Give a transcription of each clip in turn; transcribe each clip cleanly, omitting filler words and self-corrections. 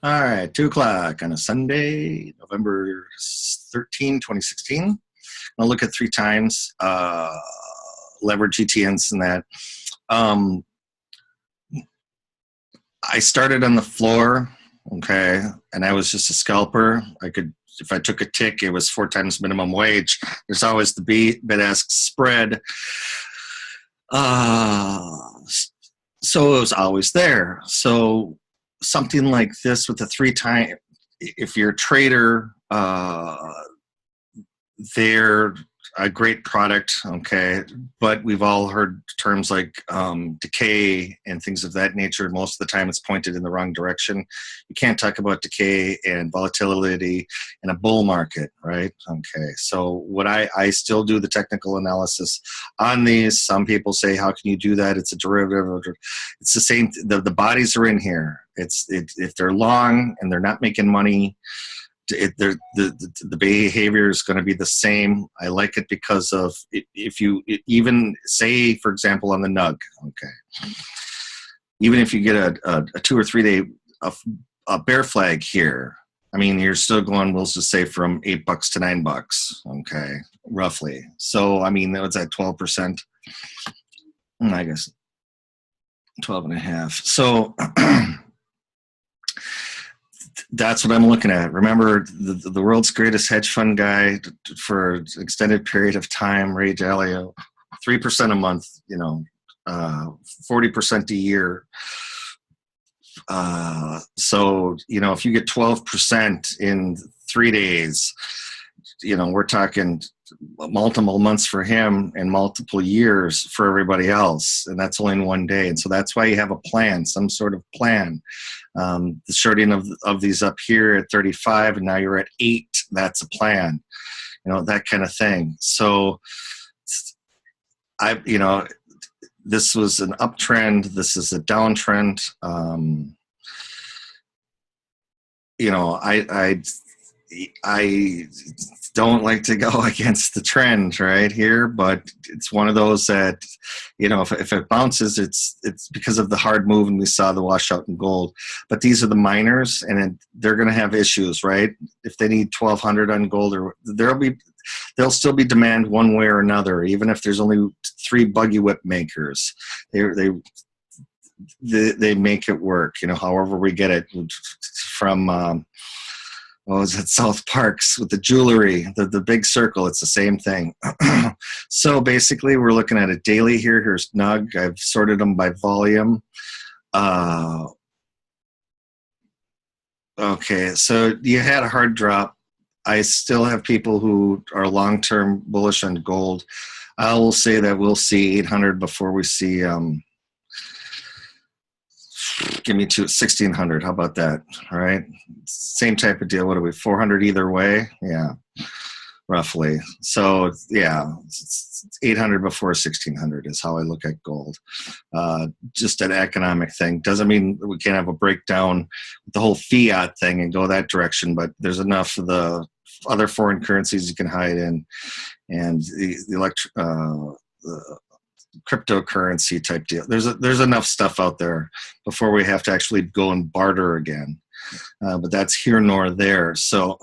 All right, 2 o'clock on a Sunday, November 13, 2016. I'll look at 3 times, leverage GTNs and that. Um, I started on the floor, okay, and I was just a scalper. If I took a tick, it was 4 times minimum wage. There's always the bid-ask spread. Uh, so it was always there. So something like this with a 3 time, if you're a trader, they're a great product, okay, but we've all heard terms like decay and things of that nature. Most of the time it's pointed in the wrong direction. You can't talk about decay and volatility in a bull market, right? Okay, so what I still do the technical analysis on these. Some people say, how can you do that? It's a derivative. It's the same. The bodies are in here. If they're long and they're not making money, the behavior is going to be the same. I like it because of if you even say, for example, on the NUG, okay, even if you get a 2 or 3 day a bear flag here, I mean, you're still going, we'll just say from $8 to $9, okay, roughly. So I mean, what's that, 12%? I guess 12 and a half. So that's what I'm looking at. Remember, the world's greatest hedge fund guy for an extended period of time, Ray Dalio, 3% a month, 40% a year. So, if you get 12% in 3 days, we're talking multiple months for him and multiple years for everybody else. And that's only in 1 day. And so that's why you have a plan, some sort of plan. The shorting of these up here at 35 and now you're at 8, that's a plan, that kind of thing. So this was an uptrend. This is a downtrend. I don't like to go against the trend right here, but it's one of those that, if it bounces, it's because of the hard move, and we saw the washout in gold. But these are the miners, and they're going to have issues, right? If they need 1,200 on gold, or there'll still be demand one way or another, even if there's only 3 buggy whip makers. They make it work, however we get it from. What was it, South Parks with the jewelry, the big circle, it's the same thing. So basically we're looking at a daily here. Here's NUG. I've sorted them by volume. Okay, so you had a hard drop. I still have people who are long-term bullish on gold. I will say that we'll see 800 before we see give me to 1600. How about that? All right. Same type of deal. What are we, 400 either way? Yeah, roughly. So yeah, it's 800 before 1600 is how I look at gold. Just an economic thing. Doesn't mean we can't have a breakdown with the whole fiat thing and go that direction, but there's enough of the other foreign currencies you can hide in, and the cryptocurrency type deal. There's enough stuff out there before we have to actually go and barter again. But that's here nor there. So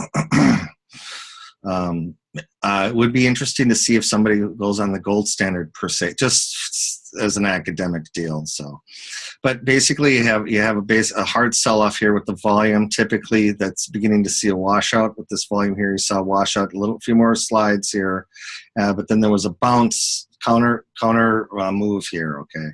it would be interesting to see if somebody goes on the gold standard per se, just as an academic deal. So, but basically you have a hard sell-off here with the volume. Typically that's beginning to see a washout with this volume here. You saw a washout, few more slides here, but then there was a bounce, counter move here. Okay,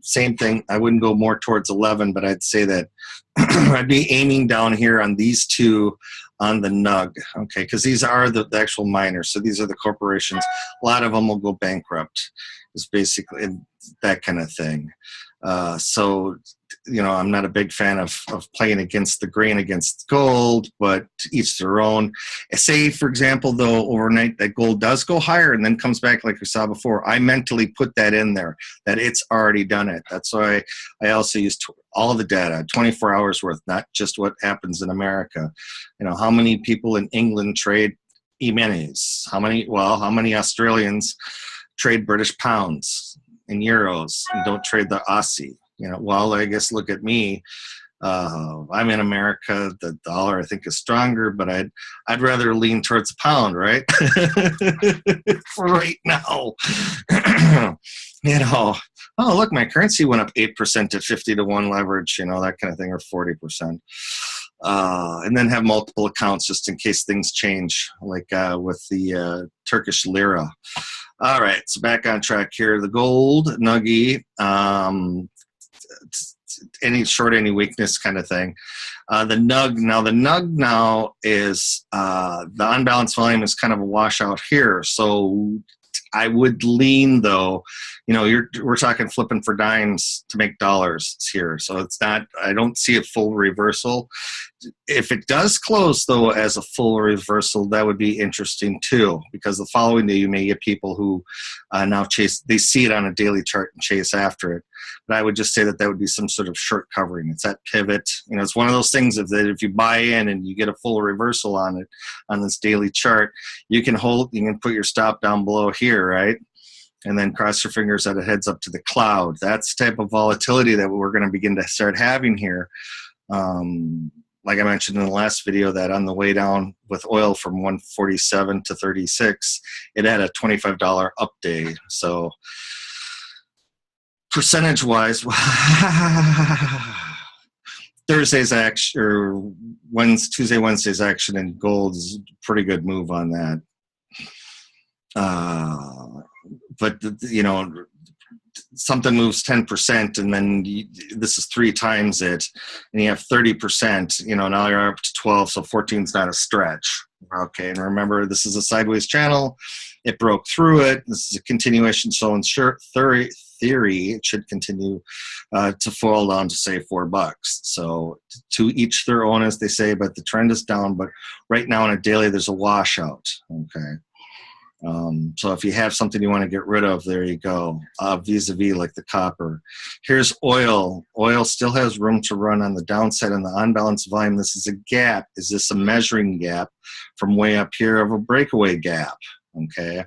same thing. I wouldn't go more towards 11, but I'd say that I'd be aiming down here on these two on the NUG, okay, because these are the actual miners. So these are the corporations. A lot of them will go bankrupt. Is basically that kind of thing. So I'm not a big fan of playing against the grain against gold, but each their own. Say, for example, though, overnight that gold does go higher and then comes back like we saw before, I mentally put that in there, that it's already done it. That's why I also use all the data, 24 hours worth, not just what happens in America. How many people in England trade E-minis? How many Australians trade British pounds and euros and don't trade the Aussie? I guess look at me. I'm in America. The dollar, I think, is stronger, but I'd rather lean towards the pound, right? For right now. You know, oh, look, my currency went up 8% to 50-to-1 leverage, you know, that kind of thing, or 40%. And then have multiple accounts just in case things change, like with the Turkish lira. All right, so back on track here. The gold, nuggy, any short, any weakness kind of thing. The nug now is the unbalanced volume is kind of a washout here. So I would lean, though, you know, we're talking flipping for dimes to make dollars here. So it's not, I don't see a full reversal. If it does close, though, as a full reversal, that would be interesting, too, because the following day you may get people who now they see it on a daily chart and chase after it. But I would just say that would be some sort of short covering. It's that pivot. You know, it's one of those things if you buy in and you get a full reversal on it, on this daily chart, you can put your stop down below here, right? And then cross your fingers that it heads up to the cloud. That's the type of volatility that we're going to begin to start having here. Like I mentioned in the last video, that on the way down with oil from 147 to 36, it had a $25 up day. So percentage-wise, Thursday's action, or Tuesday, Wednesday's action in gold is a pretty good move on that. But you know, something moves 10%, and then this is 3 times it, and you have 30%. You know, now you're up to 12, so 14 is not a stretch. Okay, and remember, this is a sideways channel. It broke through it. This is a continuation. So in short theory, it should continue to fall down to, say, $4. So to each their own, as they say, but the trend is down. But right now on a daily, there's a washout. Okay. So if you have something you want to get rid of, there you go, vis-a-vis like the copper. Here's oil. Oil still has room to run on the downside on the unbalanced volume. This is a gap. Is this a measuring gap from way up here of a breakaway gap? Okay.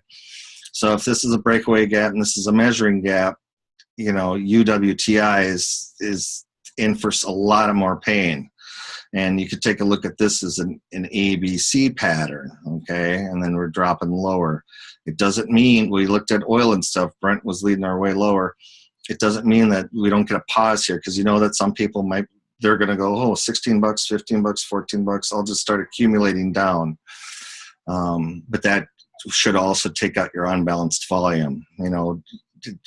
So if this is a breakaway gap and this is a measuring gap, you know, UWTI is in for a lot of more pain. And you could take a look at this as an ABC pattern, okay? And then we're dropping lower. It doesn't mean, we looked at oil and stuff, Brent was leading our way lower. It doesn't mean that we don't get a pause here, because you know that some people they're going to go, oh, $16, $15, $14, I'll just start accumulating down. But that should also take out your unbalanced volume. You know,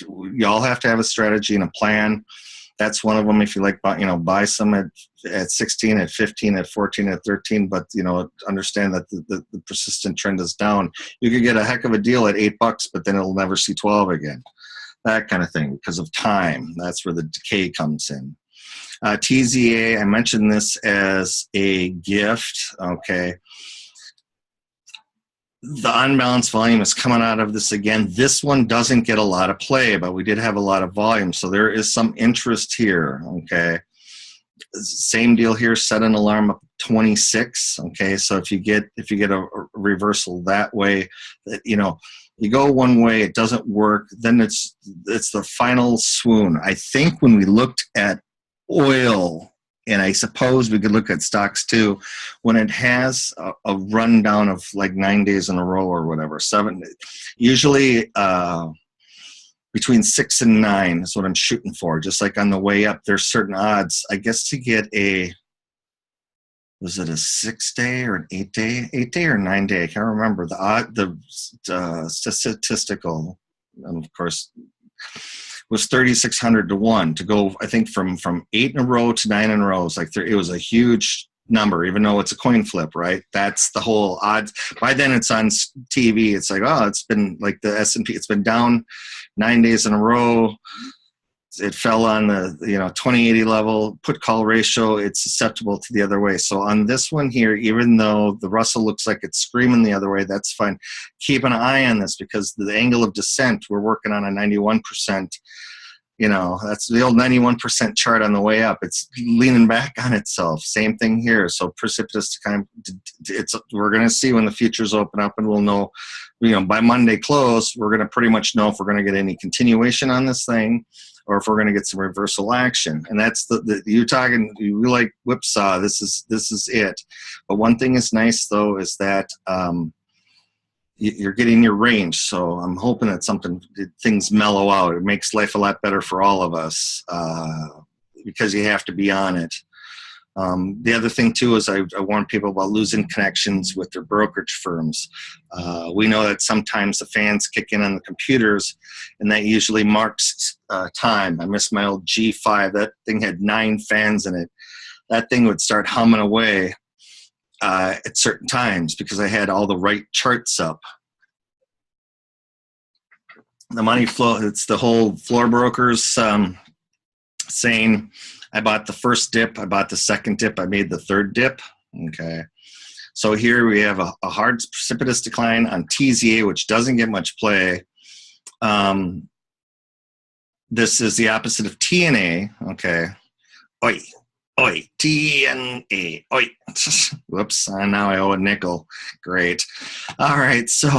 you all have to have a strategy and a plan. That's one of them. If you like, you know, buy some at 16, at 15, at 14, at 13, but, you know, understand that the persistent trend is down. You could get a heck of a deal at $8, but then it'll never see 12 again. That kind of thing, because of time. That's where the decay comes in. TZA, I mentioned this as a gift, okay. The unbalanced volume is coming out of this again. This one doesn't get a lot of play, but we did have a lot of volume, so there is some interest here, okay. Same deal here, set an alarm up 26, okay. So if you get a reversal that way, that, you know, you go one way, it doesn't work, then it's the final swoon. I think when we looked at oil, and I suppose we could look at stocks too, when it has a rundown of like 9 days in a row or whatever, 7, usually between 6 and 9 is what I'm shooting for. Just like on the way up, there's certain odds, I guess, to get was it a 6-day or an 8-day? 8-day or 9-day? I can't remember. The statistical, and of course, was 3,600 to 1 to go, I think, from 8 in a row to 9 in a row. It's like it was a huge number, even though it's a coin flip, right? That's the whole odds. By then it's on TV. It's like, oh, it's been like the S&P, it's been down 9 days in a row. It fell on the 2080 level, put call ratio, it's susceptible to the other way. So on this one here, even though the Russell looks like it's screaming the other way, that's fine. Keep an eye on this, because the angle of descent, we're working on a 91%. You know, that's the old 91% chart on the way up. It's leaning back on itself. Same thing here. So precipitous we're going to see when the futures open up, and we'll know, by Monday close, we're going to pretty much know if we're going to get any continuation on this thing, or if we're going to get some reversal action. And that's you like whipsaw. This is it. But one thing is nice though is that you're getting your range. So I'm hoping that things mellow out. It makes life a lot better for all of us because you have to be on it. The other thing too is I warn people about losing connections with their brokerage firms. We know that sometimes the fans kick in on the computers, and that usually marks time. I missed my old G5. That thing had 9 fans in it. That thing would start humming away at certain times because I had all the right charts up. The money flow, it's the whole floor brokers saying, I bought the first dip, I bought the second dip, I made the third dip. Okay. So here we have a hard precipitous decline on TZA, which doesn't get much play. This is the opposite of TNA. Okay. Oi. Oi, TNA, oi. Whoops, now I owe a nickel. Great. All right, so,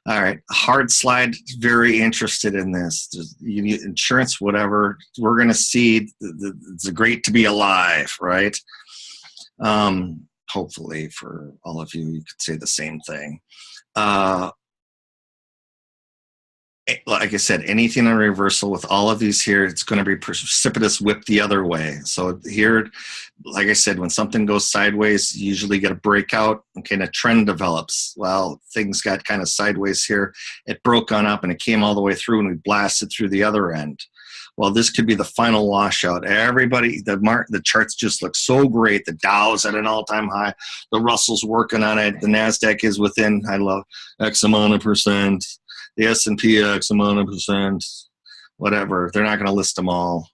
hard slide, very interested in this. You need insurance, whatever. We're going to see, it's great to be alive, right? Hopefully for all of you, you could say the same thing. Like I said, anything in reversal with all of these here, it's going to be precipitous whip the other way. So here, like I said, when something goes sideways, you usually get a breakout. Okay, and a trend develops. Well, things got kind of sideways here. It broke on up and it came all the way through and we blasted through the other end. Well, this could be the final washout. Everybody, the charts just look so great. The Dow's at an all-time high. The Russell's working on it. The NASDAQ is within, I love, X amount of percent. The S&P X amount of percent, whatever. They're not going to list them all.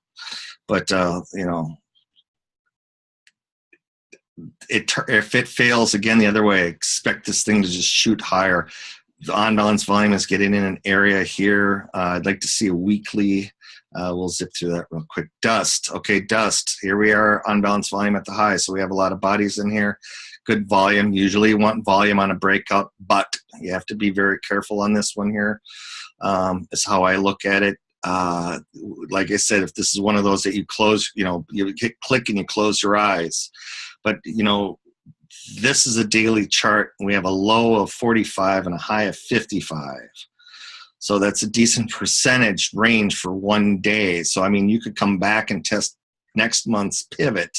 But, if it fails again the other way, expect this thing to just shoot higher. The on-balance volume is getting in an area here. I'd like to see a weekly. We'll zip through that real quick. Dust. Okay, dust. Here we are, on-balance volume at the high. So we have a lot of bodies in here. Good volume. Usually you want volume on a breakout, but you have to be very careful on this one here. Is how I look at it. Like I said, if this is one of those that you close, you hit click and you close your eyes. But, this is a daily chart. We have a low of 45 and a high of 55. So that's a decent percentage range for one day. So, I mean, you could come back and test next month's pivot.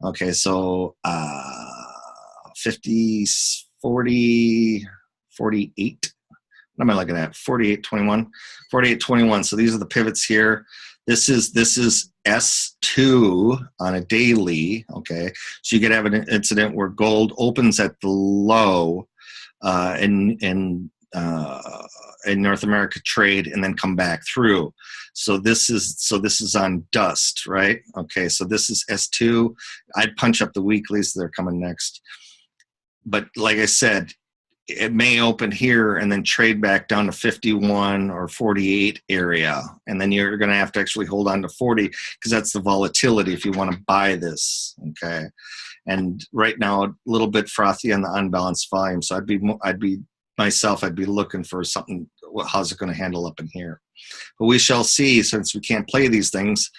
Okay, so 50, 40, 48. What am I looking at? 48, 21. 48, 21. So these are the pivots here. This is S2 on a daily, okay? So you could have an incident where gold opens at the low in North America trade and then come back through. So this is on dust, right? Okay, so this is S2. I'd punch up the weeklies. They're coming next. But like I said, it may open here and then trade back down to 51 or 48 area. And then you're going to have to actually hold on to 40 because that's the volatility if you want to buy this, okay? And right now, a little bit frothy on the unbalanced volume. So I'd be looking for something. How's it going to handle up in here? But we shall see, since we can't play these things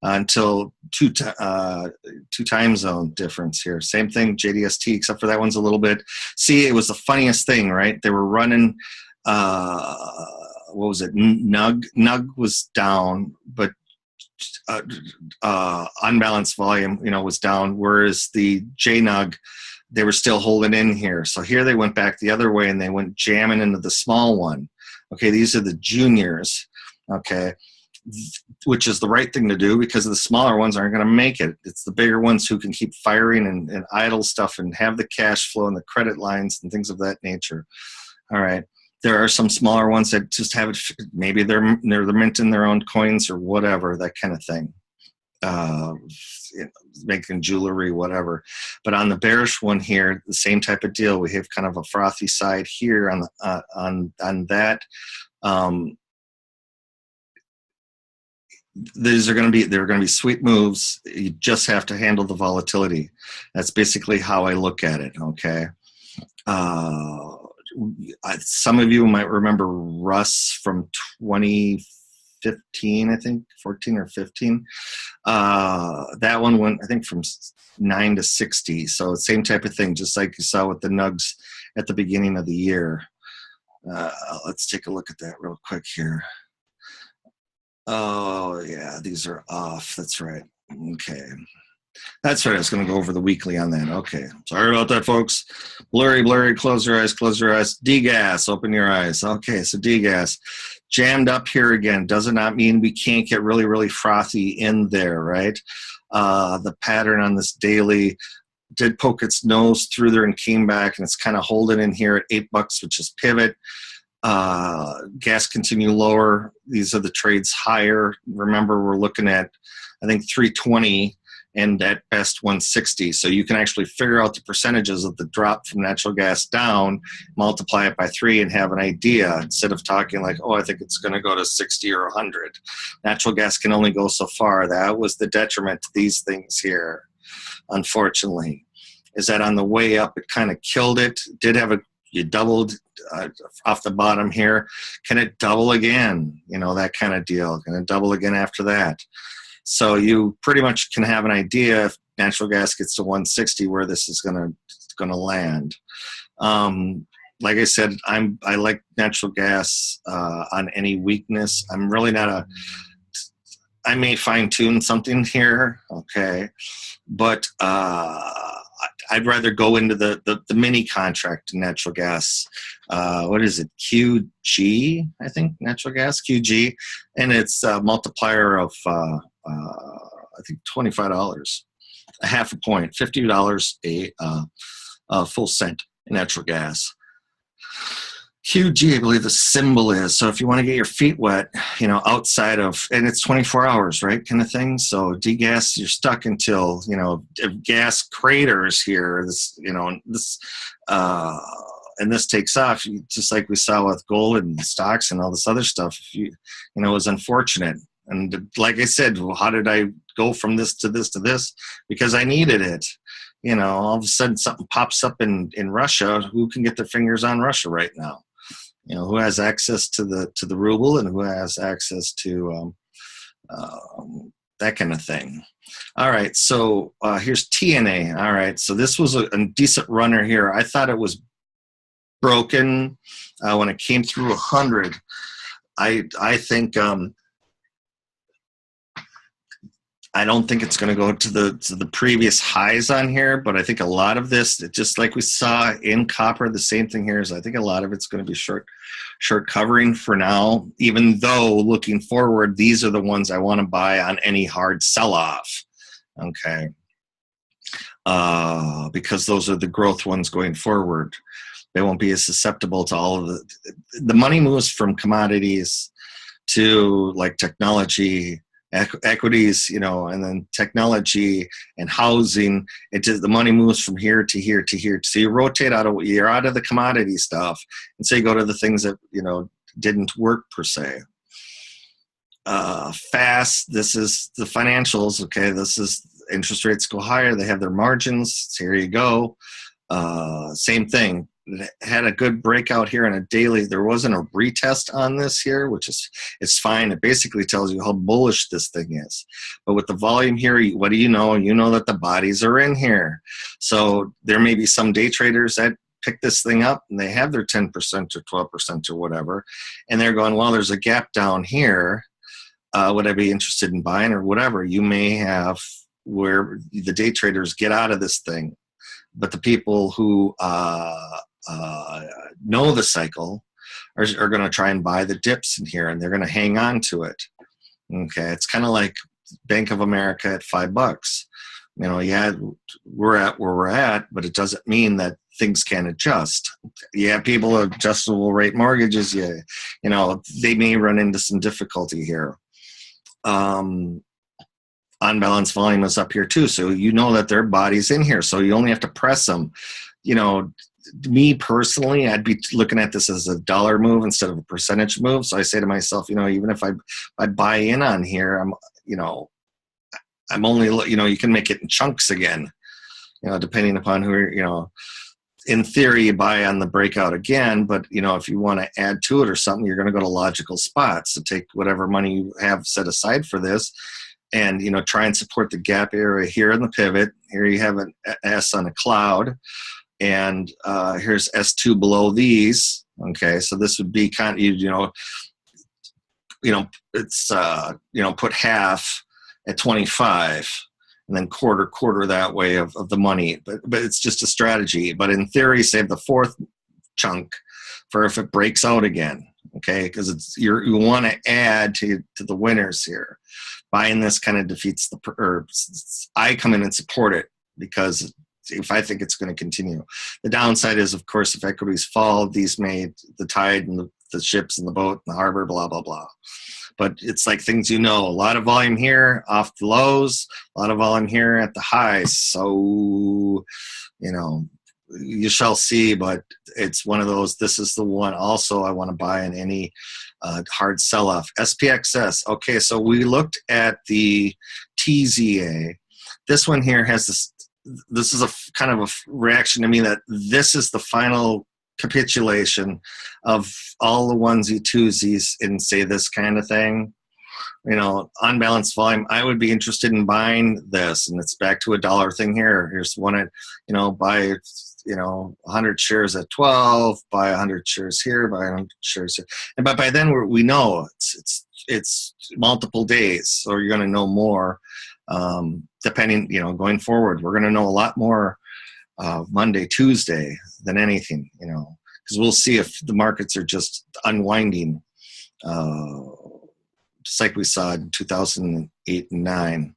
until two time zone difference here. Same thing, JDST, except for that one's a little bit. See, it was the funniest thing, right? They were running, what was it? NUG was down, but unbalanced volume, was down, whereas the JNUG, they were still holding in here. So here they went back the other way and they went jamming into the small one. Okay, these are the juniors, okay, which is the right thing to do because the smaller ones aren't going to make it. It's the bigger ones who can keep firing and idle stuff and have the cash flow and the credit lines and things of that nature. All right. There are some smaller ones that just have it. Maybe they're minting their own coins or whatever, that kind of thing. Making jewelry, whatever. But on the bearish one here, the same type of deal. We have kind of a frothy side here on that. They're going to be sweet moves. You just have to handle the volatility. That's basically how I look at it. Okay. Some of you might remember Russ from 2015 15, I think 14 or 15. That one went, I think, from 9 to 60. So same type of thing, just like you saw with the nugs at the beginning of the year. Let's take a look at that real quick here. Oh yeah, these are off. That's right. Okay. That's right. I was going to go over the weekly on that. Okay. Sorry about that, folks. Blurry, blurry. Close your eyes. Close your eyes. DGAS. Open your eyes. Okay. So DGAS jammed up here again. Does it not mean we can't get really, really frothy in there, right? The pattern on this daily did poke its nose through there and came back, and it's kind of holding in here at $8, which is pivot. Gas continue lower. These are the trades higher. Remember, we're looking at, I think, 320 and at best 160. So you can actually figure out the percentages of the drop from natural gas down, multiply it by 3, and have an idea instead of talking like, oh, I think it's going to go to 60 or 100. Natural gas can only go so far. That was the detriment to these things here, unfortunately, is that on the way up, it kind of killed it. Did have you doubled off the bottom here. Can it double again? You know, that kind of deal. Can it double again after that? So you pretty much can have an idea if natural gas gets to 160 where this is going to land. Like I said, I like natural gas on any weakness. I'm really not I may fine tune something here, okay, but I'd rather go into the mini contract in natural gas. What is it? QG, I think, natural gas, QG. And it's a multiplier of, I think, $25, a half a point, $50 a full cent in natural gas. QG, I believe the symbol is. So if you want to get your feet wet, you know, outside of, and it's 24 hours, right, kind of thing. So degas, you're stuck until, you know, if gas craters here, this, you know, this, and this takes off, just like we saw with gold and stocks and all this other stuff. You know, it was unfortunate. And like I said, well, how did I go from this to this to this? Because I needed it. You know, all of a sudden something pops up in Russia. Who can get their fingers on Russia right now? You know, who has access to the ruble and who has access to that kind of thing. All right, so here's TNA. All right, so this was a decent runner here. I thought it was broken when it came through 100. I think I don't think it's going to go to the previous highs on here, but I think a lot of this, just like we saw in copper, the same thing here is I think a lot of it's going to be short covering for now, even though looking forward, these are the ones I want to buy on any hard sell-off, okay? Because those are the growth ones going forward. They won't be as susceptible to all of the money moves from commodities to like technology, equities, you know, and then technology and housing. It just, the money moves from here to here to here. So you rotate you're out of the commodity stuff, and so you go to the things that, you know, didn't work per se. Fast, this is the financials. Okay, this is interest rates go higher. They have their margins. So here you go. Same thing. It had a good breakout here on a daily. There wasn't a retest on this here, which is, it's fine. It basically tells you how bullish this thing is. But with the volume here, what do you know? You know that the bodies are in here. So there may be some day traders that pick this thing up and they have their 10% or 12% or whatever. And they're going, well, there's a gap down here. Would I be interested in buying or whatever? You may have where the day traders get out of this thing. But the people who know the cycle are going to try and buy the dips in here, and they're going to hang on to it. Okay, it's kind of like Bank of America at $5. You know, yeah, we're at where we're at, but it doesn't mean that things can't adjust. Yeah, people adjustable rate mortgages. Yeah, you know, they may run into some difficulty here. Unbalanced volume is up here too, so you know that their body's in here, so you only have to press them. You know, me personally, I'd be looking at this as a dollar move instead of a percentage move. So I say to myself, you know, even if I buy in on here, I'm only, you know, you can make it in chunks again, you know, depending upon who, you know. in theory, you buy on the breakout again, but if you want to add to it or something, you're going to go to logical spots to take whatever money you have set aside for this, and try and support the gap area here in the pivot. Here you have an S on a cloud, and here's S2 below these. Okay, so this would be kind of it's put half at 25. And then quarter that way of the money, but it's just a strategy. But in theory, save the fourth chunk for if it breaks out again, okay? Because you want to add to the winners here. Buying this kind of defeats I come in and support it, because if I think it's going to continue. The downside is, of course, if equities fall, these made the tide and the ships and the boat and the harbor, blah blah blah. But it's like things a lot of volume here off the lows, a lot of volume here at the highs. So, you shall see, but it's one of those. This is the one also I want to buy in any hard sell-off. SPXS. Okay, so we looked at the TZA. This one here has this. This is a kind of a reaction to me that this is the final capitulation of all the onesie twosies in, say, this kind of thing. Unbalanced volume. I would be interested in buying this, and it's back to a dollar thing here. Here's one at buy 100 shares at 12, buy 100 shares here, buy 100 shares here. And but by then we know it's multiple days, so you're going to know more. Depending, going forward, we're going to know a lot more Monday, Tuesday than anything, because we'll see if the markets are just unwinding, just like we saw in 2008 and 9.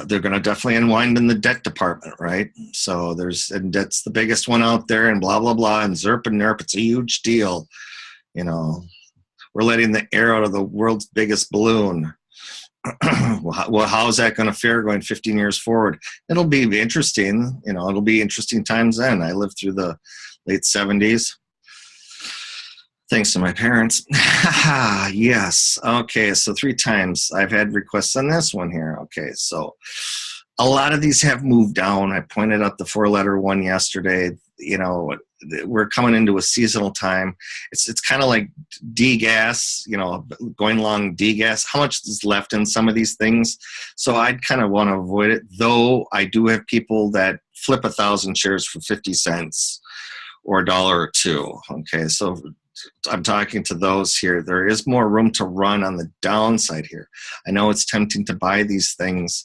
They're going to definitely unwind in the debt department, right? So and debt's the biggest one out there, and blah, blah, blah, and ZERP and NERP, it's a huge deal. We're letting the air out of the world's biggest balloon. Well, how is that going to fare going 15 years forward? It'll be interesting. It'll be interesting times then. I lived through the late 70s. Thanks to my parents. Yes. Okay, so 3 times I've had requests on this one here. Okay, so a lot of these have moved down. I pointed out the 4-letter one yesterday. We're coming into a seasonal time. It's kind of like degas, going long degas. How much is left in some of these things? So I'd kind of want to avoid it, though I do have people that flip 1,000 shares for 50 cents or $1 or $2. Okay, so I'm talking to those here. There is more room to run on the downside here. I know it's tempting to buy these things,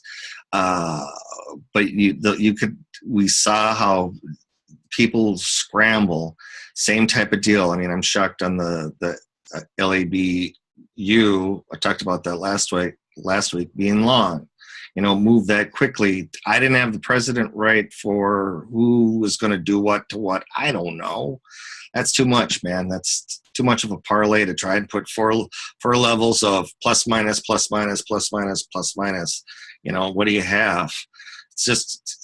but we saw how people scramble. Same type of deal. I mean, I'm shocked on the LABU. I talked about that last week being long. Move that quickly. I didn't have the president right for who was going to do what to what. I don't know. That's too much, man. That's too much of a parlay to try and put four levels of plus minus, plus minus, plus minus, plus minus. What do you have? It's just,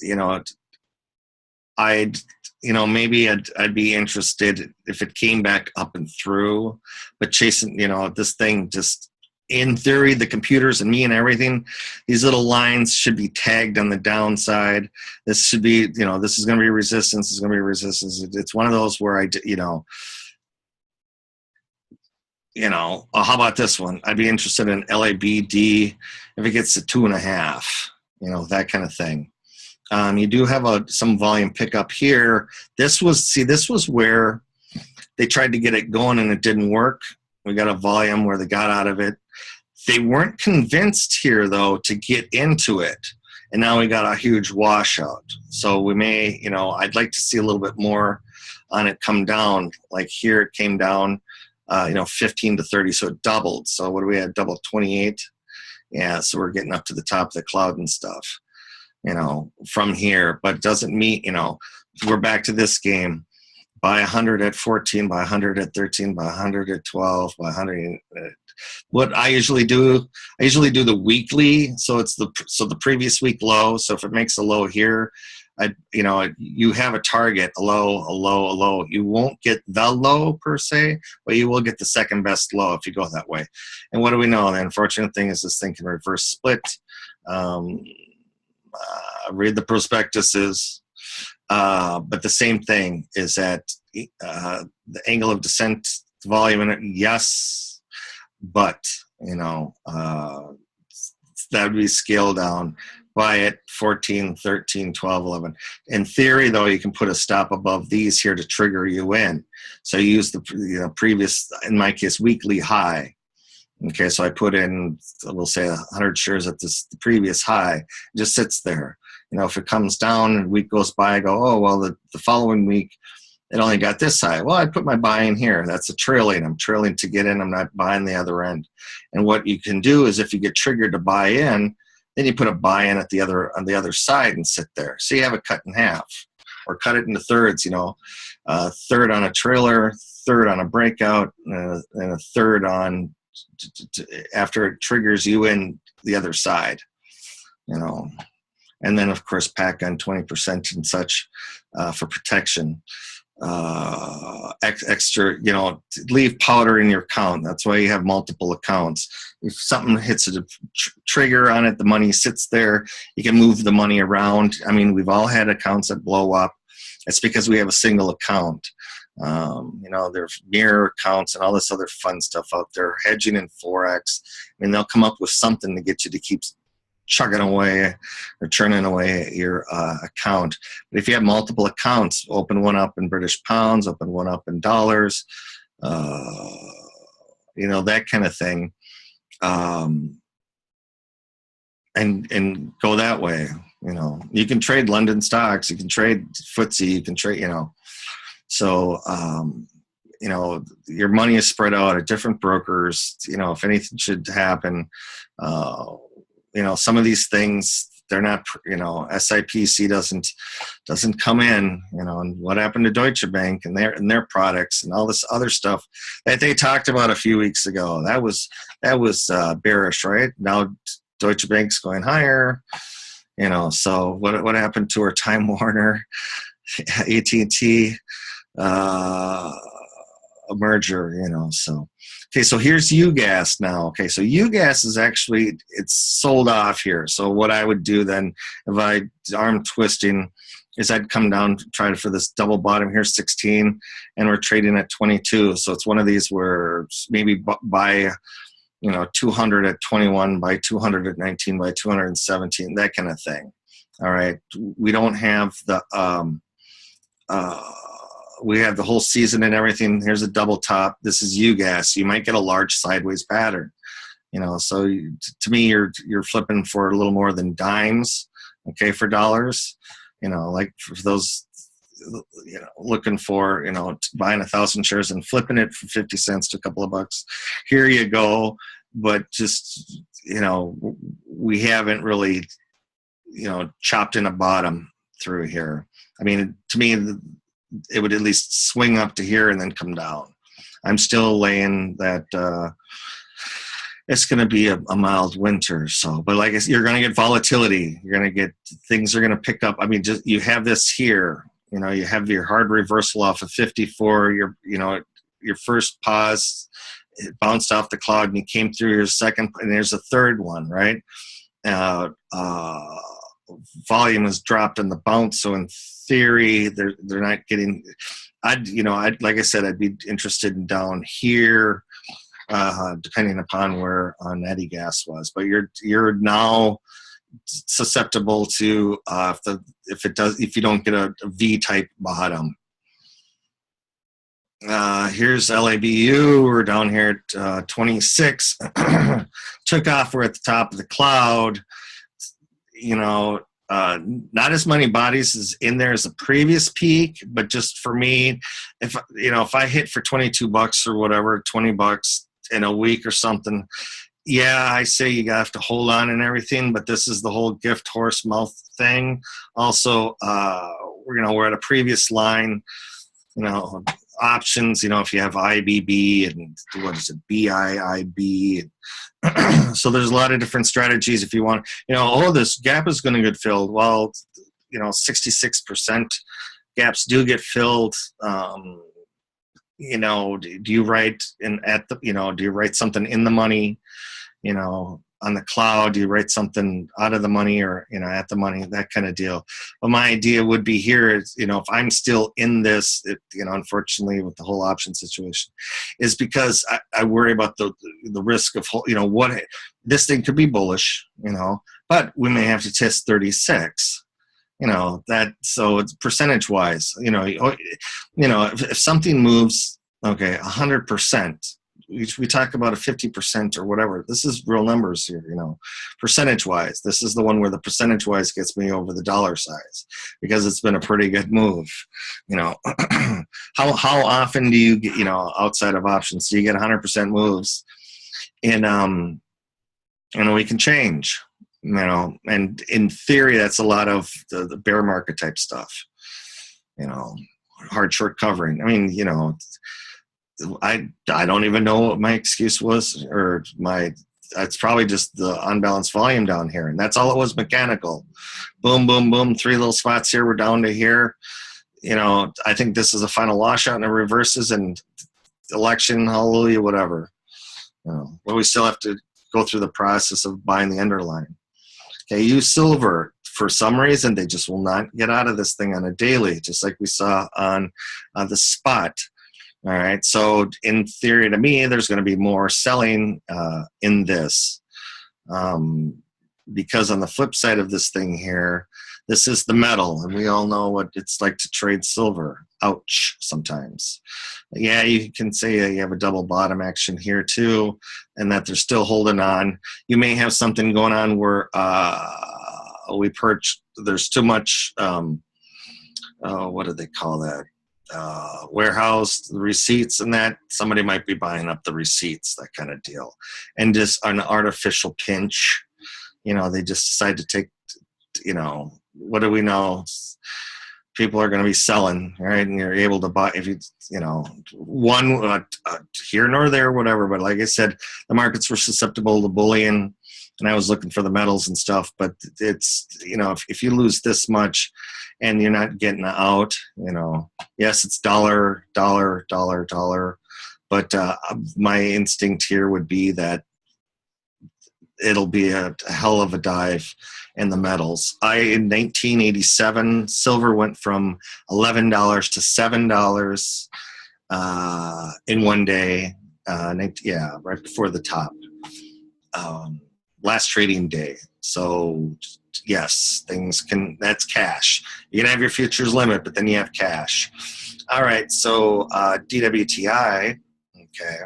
maybe I'd be interested if it came back up and through, but chasing, this thing just, in theory, the computers and me and everything, these little lines should be tagged on the downside. This should be, this is going to be resistance. This is going to be resistance. It's one of those where how about this one? I'd be interested in LABD if it gets to 2.5, that kind of thing. You do have some volume pickup here. This was where they tried to get it going and it didn't work. We got a volume where they got out of it. They weren't convinced here, though, to get into it. And now we got a huge washout. So we may, I'd like to see a little bit more on it come down. Like here it came down, 15 to 30. So it doubled. So what do we have? Double 28. Yeah, so we're getting up to the top of the cloud and stuff, from here. But it doesn't mean, we're back to this game. Buy 100 at 14, buy 100 at 13, buy 100 at 12, buy 100 at, what I usually do the weekly. So it's the previous week low. So if it makes a low here, you have a target, a low, a low, a low. You won't get the low per se, but you will get the second best low if you go that way. And what do we know? The unfortunate thing is this thing can reverse split. Read the prospectuses. But the same thing is that the angle of descent volume in it, yes, but that would be scaled down by at 14, 13, 12, 11. In theory, though, you can put a stop above these here to trigger you in. So you use the previous, in my case, weekly high. Okay, so I put in, we'll say 100 shares at the previous high. It just sits there. If it comes down and a week goes by, I go, oh, well, the following week, it only got this high. Well, I put my buy in here. That's a trailing. I'm trailing to get in. I'm not buying the other end. And what you can do is if you get triggered to buy in, then you put a buy in on the other side and sit there. So you have it cut in half or cut it into thirds, third on a trailer, third on a breakout, and a third on after it triggers you in the other side, and then of course pack on 20% and such for protection. Extra, leave powder in your account. That's why you have multiple accounts. If something hits a trigger on it, the money sits there. You can move the money around. I mean, we've all had accounts that blow up. It's because we have a single account. There's mirror accounts and all this other fun stuff out there, hedging in Forex. I mean, they'll come up with something to get you to keep chugging away or churning away your account. But if you have multiple accounts, open one up in British pounds, open one up in dollars, that kind of thing, and go that way. You can trade London stocks, you can trade FTSE, you can trade, so your money is spread out at different brokers. If anything should happen, some of these things, they're not, SIPC doesn't come in, and what happened to Deutsche Bank and their products and all this other stuff that they talked about a few weeks ago. That was bearish, right? Now Deutsche Bank's going higher, so what happened to our Time Warner, AT&T, a merger, so. Okay, so here's UGAS now. Okay, so UGAS is actually, it's sold off here. So what I would do then, if I arm twisting, is I'd come down, try for this double bottom here, 16, and we're trading at 22. So it's one of these where maybe buy, 200 at 21, buy 200 at 19, buy 217, that kind of thing. All right, we don't have the, we have the whole season and everything. Here's a double top. This is UGAS. You might get a large sideways pattern, so to me, you're flipping for a little more than dimes, okay, for dollars, like for those, looking for, buying 1,000 shares and flipping it for 50 cents to a couple of bucks. Here you go. But just, we haven't really, chopped in a bottom through here. I mean, to me, it would at least swing up to here and then come down. I'm still laying that it's going to be a mild winter. So, but like I said, you're going to get volatility. You're going to get, things are going to pick up. I mean, just, you have this here, you have your hard reversal off of 54, your first pause, it bounced off the cloud and you came through your second, and there's a third one, right? Volume has dropped in the bounce, so in theory they're not getting. I'd like I said, I'd be interested in down here, depending upon where Natty Gas was. But you're now susceptible to if you don't get a V type bottom. Here's LABU. We're down here at 26. Took off. We're at the top of the cloud. Not as many bodies as in there as the previous peak, but just for me, if I hit for $22 or whatever, $20 in a week or something, yeah, I say you have to hold on and everything, but this is the whole gift horse mouth thing. Also, we're at a previous line, options, if you have IBB and what is it, BIIB. So there's a lot of different strategies if you want, this gap is going to get filled. Well, 66% gaps do get filled. Do you write do you write something in the money? on the cloud, you write something out of the money or, you know, at the money, that kind of deal. But my idea would be here is, you know, if I'm still in this, you know, unfortunately with the whole option situation, is because I worry about the risk of, you know, what this thing could be bullish, you know, but we may have to test 36. You know, that, so it's percentage wise, you know, if something moves, okay, 100%, we talk about a 50% or whatever. This is real numbers here, you know, percentage wise. This is the one where the percentage wise gets me over the dollar size because it's been a pretty good move. You know, how often do you get, you know, outside of options, do you get 100% moves in a week and change? You know, and in theory, that's a lot of the bear market type stuff, you know, hard short covering. I mean, you know, I don't even know what my excuse was, or it's probably just the unbalanced volume down here. And that's all it was, mechanical. Boom, boom, boom. 3 little spots here. We're down to here. You know, I think this is a final washout and it reverses and election, hallelujah, whatever. You know, but we still have to go through the process of buying the underlying. Okay, use silver. For some reason, they just will not get out of this thing on a daily, just like we saw on the spot. All right, so in theory, to me, there's going to be more selling in this. Because on the flip side of this thing here, this is the metal, and we all know what it's like to trade silver. Ouch, sometimes. Yeah, you can say you have a double bottom action here too, and that they're still holding on. You may have something going on where there's too much, what do they call that? Warehouse, the receipts, and that somebody might be buying up the receipts, that kind of deal. And just an artificial pinch, you know, they just decide to take, you know, what do we know? People are going to be selling, right? And you're able to buy, if you know, one here nor there, whatever. But like I said, the markets were susceptible to bullion, and I was looking for the metals and stuff. But it's, you know, if you lose this much and you're not getting out, you know, yes, it's dollar, but my instinct here would be that it'll be a hell of a dive in the metals. In 1987, silver went from $11 to $7 in one day. Right before the top, last trading day. So yes, that's cash. You can have your futures limit, but then you have cash. All right, so DWTI, okay.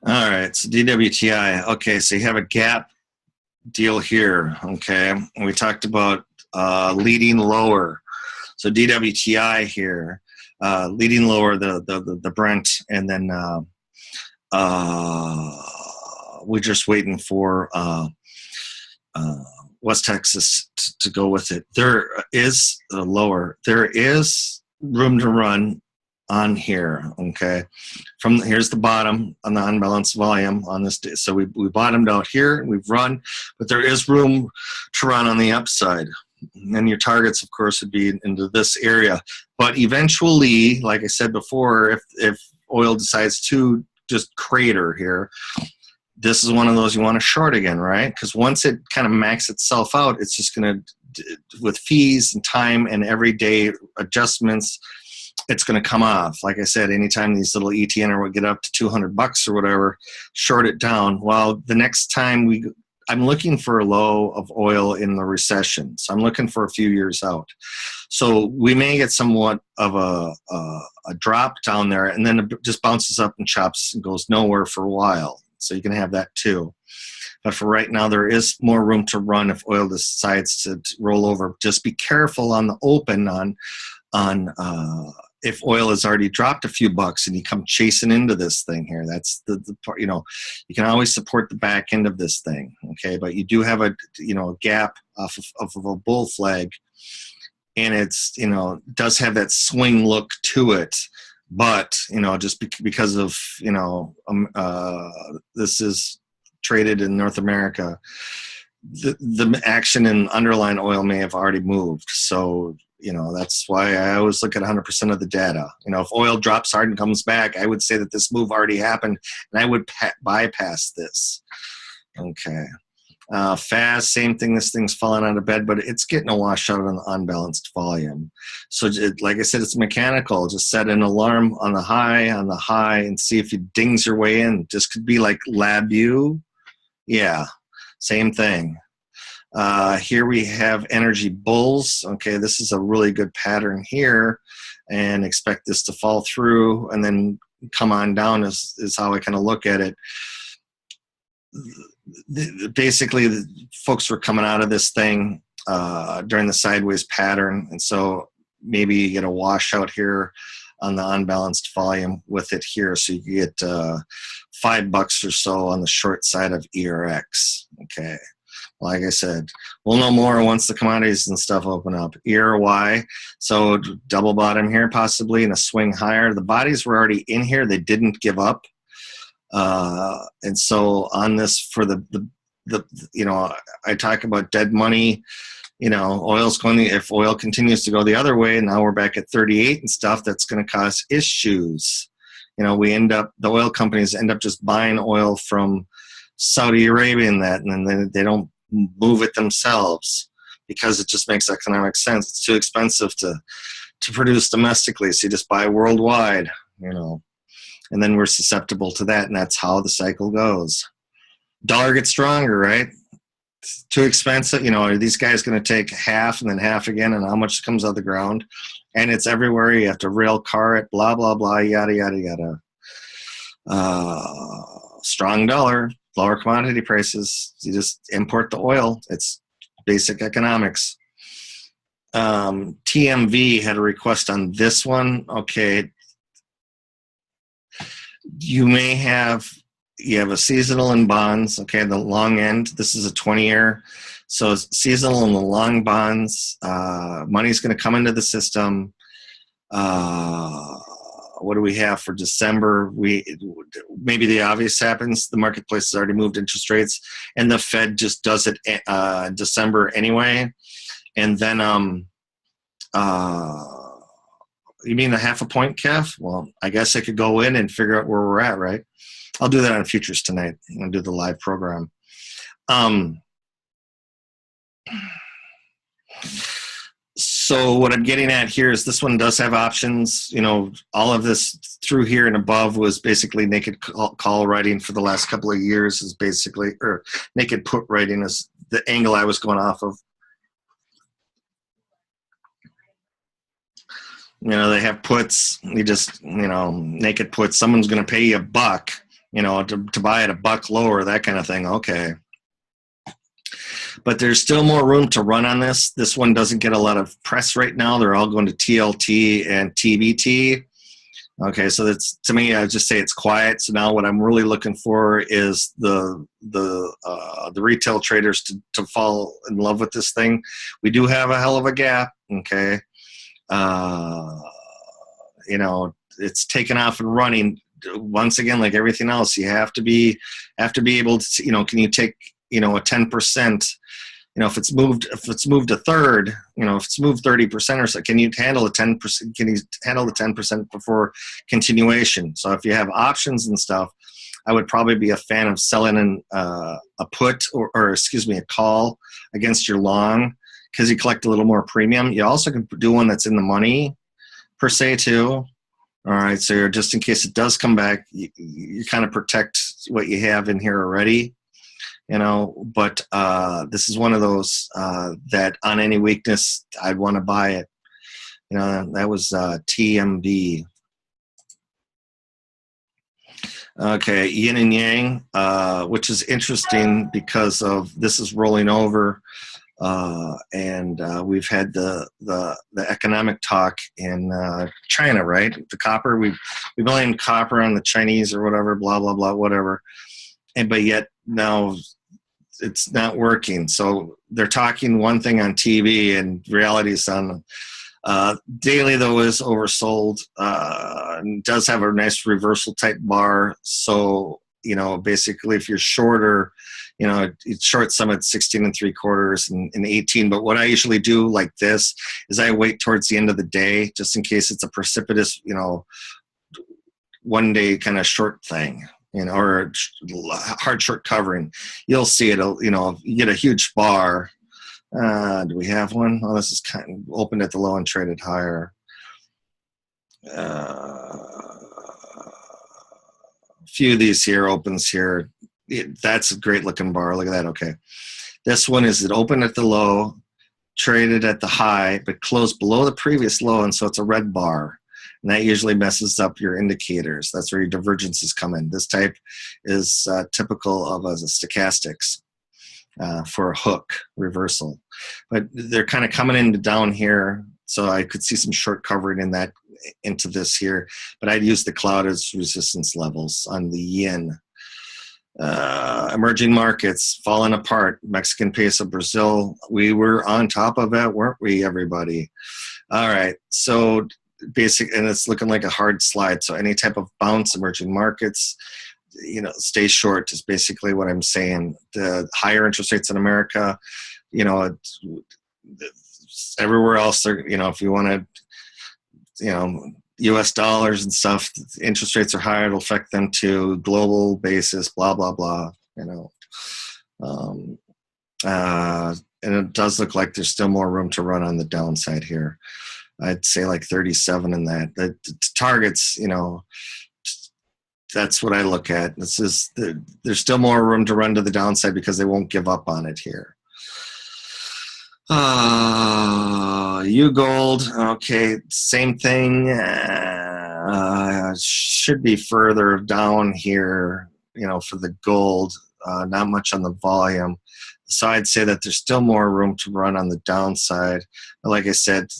All right, so DWTI. Okay, so you have a gap deal here. Okay, and we talked about leading lower. So DWTI here, leading lower the Brent, and then we're just waiting for West Texas to go with it. There is lower. There is room to run on here, okay? Here's the bottom on the unbalanced volume on this day. So we bottomed out here, we've run, but there is room to run on the upside. And your targets, of course, would be into this area. But eventually, like I said before, if oil decides to just crater here, this is one of those you want to short again, right? Because once it kind of maxes itself out, it's just going to, with fees and time and everyday adjustments, it's going to come off. Like I said, anytime these little ETN would get up to $200 or whatever, short it down. Well, the next time I'm looking for a low of oil in the recession. So I'm looking for a few years out. So we may get somewhat of a drop down there, and then it just bounces up and chops and goes nowhere for a while. So you can have that too. But for right now, there is more room to run if oil decides to roll over. Just be careful on the open on if oil has already dropped a few bucks and you come chasing into this thing here. That's the part, you know, you can always support the back end of this thing, okay? But you do have a gap off of a bull flag, and it's, does have that swing look to it. But, just because of, this is traded in North America, the action in underlying oil may have already moved. So That's why I always look at 100% of the data. If oil drops hard and comes back, I would say that this move already happened, and I would bypass this. Okay. Fast, same thing. This thing's falling out of bed, but it's getting a washout on the unbalanced volume. So, like I said, it's mechanical. Just set an alarm on the high, and see if it dings your way in. Just could be like LabVIEW. Yeah, same thing. Here we have energy bulls. Okay, this is a really good pattern here, and expect this to fall through and then come on down is how I kind of look at it. Basically, the folks were coming out of this thing during the sideways pattern, and so maybe you get a washout here on the unbalanced volume with it here, so you get $5 or so on the short side of ERX. Okay, like I said, we'll know more once the commodities and stuff open up. ERY, so double bottom here possibly, and a swing higher. The bodies were already in here; they didn't give up. And so on this for the I talk about dead money, oil's if oil continues to go the other way, now we're back at 38 and stuff, that's going to cause issues. The oil companies end up just buying oil from Saudi Arabia and then they don't move it themselves because it just makes economic sense. It's too expensive to produce domestically. So you just buy worldwide, and then we're susceptible to that, and that's how the cycle goes. Dollar gets stronger, right? It's too expensive. Are these guys going to take half and then half again, and how much comes out of the ground? And it's everywhere. You have to rail car it, blah, blah, blah, yada, yada, yada. Strong dollar, lower commodity prices. You just import the oil. It's basic economics. TMV had a request on this one. Okay. You have a seasonal in bonds, okay, the long end. This is a 20-year. So seasonal in the long bonds, money's going to come into the system. What do we have for December? Maybe the obvious happens. The marketplace has already moved interest rates, and the Fed just does it December anyway. And then you mean the half a point, Kev? Well, I guess I could go in and figure out where we're at, right? I'll do that on futures tonight. I'm going to do the live program. So what I'm getting at here is this one does have options. All of this through here and above was basically naked call writing for the last couple of years or naked put writing is the angle I was going off of. They have puts. You just, naked puts. Someone's going to pay you $1, to buy at $1 lower, that kind of thing. Okay. But there's still more room to run on this. This one doesn't get a lot of press right now. They're all going to TLT and TBT. Okay, so that's, to me, I just say it's quiet. So now what I'm really looking for is the retail traders to fall in love with this thing. We do have a hell of a gap. Okay. It's taken off and running. Once again, like everything else, you have to be able to, can you take, a 10%, if it's moved a third, if it's moved 30% or so, can you handle the 10%? Can you handle the 10% before continuation? So if you have options and stuff, I would probably be a fan of selling a put or a call against your long, because you collect a little more premium. You also can do one that's in the money per se too. All right, so just in case it does come back, you kind of protect what you have in here already, but this is one of those that on any weakness, I'd want to buy it. That was TMV. Okay, yin and yang, which is interesting because of this is rolling over. And we've had the economic talk in China, right? The copper, we blame copper on the Chinese or whatever, blah, blah, blah, whatever. But yet now it's not working. So they're talking one thing on TV and reality is on daily, though, is oversold. Does have a nice reversal type bar. So basically if you're shorter, it's short some at 16 3/4 and 18. But what I usually do like this is I wait towards the end of the day, just in case it's a precipitous, one day kind of short thing, or hard short covering. You'll see it, you get a huge bar. Do we have one? Oh, this is kind of opened at the low and traded higher. A few of these here opens here. That's a great looking bar. Look at that. Okay. This one is it opened at the low, traded at the high, but closed below the previous low, and so it's a red bar. And that usually messes up your indicators. That's where your divergences come in. This type is typical of a stochastics for a hook reversal. But they're kind of coming into down here, so I could see some short covering in that into this here. But I'd use the cloud as resistance levels on the yen. Emerging markets falling apart. Mexican peso, Brazil. We were on top of it, weren't we, everybody? All right. So basic, and it's looking like a hard slide. So any type of bounce, emerging markets, stay short is basically what I'm saying. The higher interest rates in America, everywhere else, if you want to, U.S. dollars and stuff, interest rates are higher. It'll affect them too. Global basis, blah blah blah. And it does look like there's still more room to run on the downside here. I'd say like 37 in that. The targets, that's what I look at. There's still more room to run to the downside because they won't give up on it here. U-Gold, okay, same thing. Should be further down here, for the gold. Not much on the volume. So I'd say that there's still more room to run on the downside. But like I said,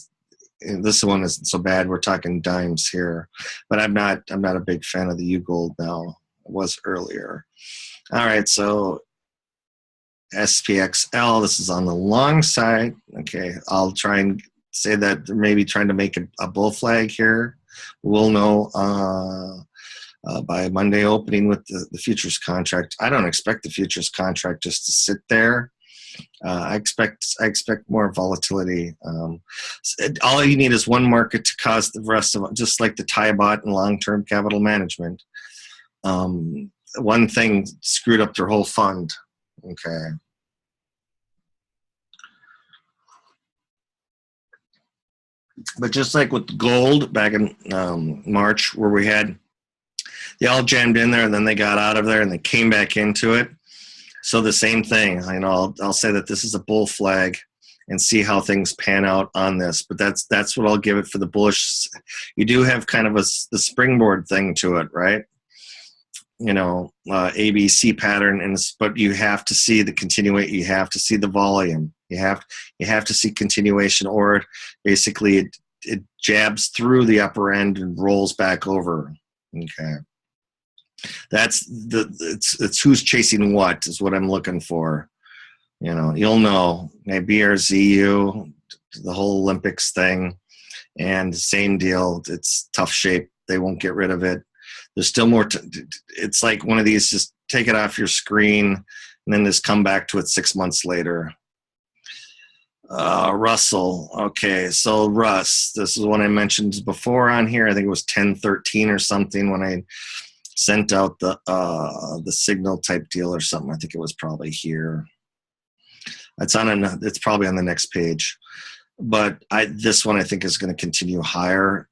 this one isn't so bad. We're talking dimes here, but I'm not a big fan of the U-Gold now. I was earlier. All right, so SPXL, this is on the long side. Okay, I'll try and say that they're maybe trying to make a bull flag here. We'll know by Monday opening with the futures contract. I don't expect the futures contract just to sit there. I expect more volatility. All you need is one market to cause the rest of it, just like the TIBOT and long-term capital management. One thing screwed up their whole fund. Okay. But just like with gold back in March, where they all jammed in there and then they got out of there and they came back into it. So the same thing, I'll say that this is a bull flag and see how things pan out on this. But that's what I'll give it for the bullish. You do have kind of the springboard thing to it, right? ABC pattern, but you have to see the continuation. You have to see the volume. You have to see continuation, or basically it jabs through the upper end and rolls back over. Okay. It's who's chasing what is what I'm looking for. You'll know. BRZU, the whole Olympics thing, and same deal. It's tough shape. They won't get rid of it. There's still more. It's like one of these. Just take it off your screen and then just come back to it 6 months later. Russell. Okay, so Russ. This is one I mentioned before on here. I think it was 1013 or something when I sent out the signal type deal or something. I think it was probably here. It's probably on the next page. But this one I think is going to continue higher.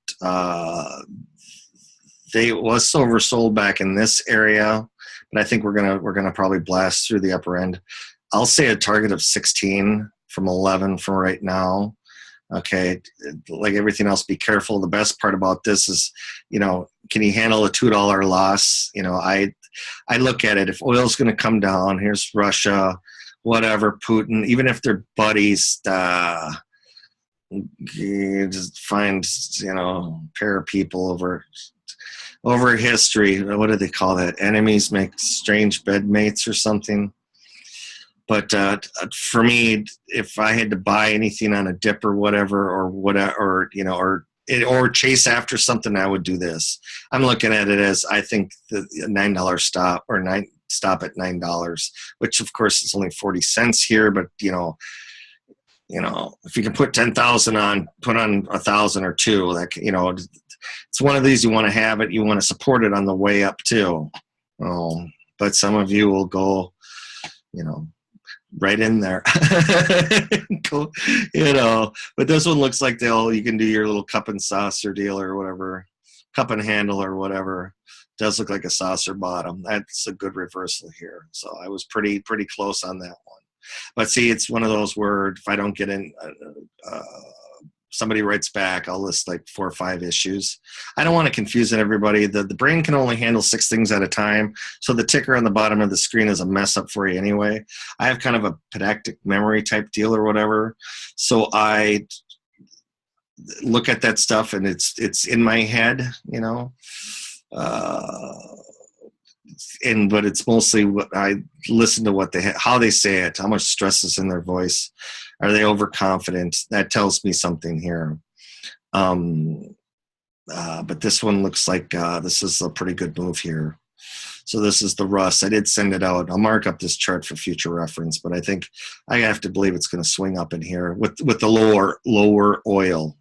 They was oversold back in this area, but I think we're gonna probably blast through the upper end. I'll say a target of 16 from 11 from right now. Okay, like everything else, be careful. The best part about this is, can you handle a $2 loss? I look at it. If oil's going to come down, here's Russia, whatever, Putin, even if they're buddies, you just find, pair of people over history. What do they call that? Enemies make strange bedmates or something. But for me, if I had to buy anything on a dip or whatever, or or chase after something, I would do this. I'm looking at it as, I think the $9 stop, or stop at $9, which of course is only 40 cents here, but if you can put 10,000 on, put on 1,000 or two, like, it's one of these, you want to have it, you want to support it on the way up too. But some of you will go, right in there. Cool. But this one looks like you can do your little cup and saucer deal or whatever, cup and handle or whatever. Does look like a saucer bottom. That's a good reversal here. So I was pretty close on that one. But see, it's one of those where if I don't get in, somebody writes back, I'll list like 4 or 5 issues. I don't want to confuse everybody. The brain can only handle 6 things at a time. So the ticker on the bottom of the screen is a mess up for you anyway. I have kind of a pedantic memory type deal or whatever. So I look at that stuff and it's in my head, but it's mostly what I listen to, how they say it, how much stress is in their voice. Are they overconfident? That tells me something here. But this one looks like this is a pretty good move here. So this is the Russ. I did send it out. I'll mark up this chart for future reference, but I think I have to believe it's going to swing up in here with the lower oil,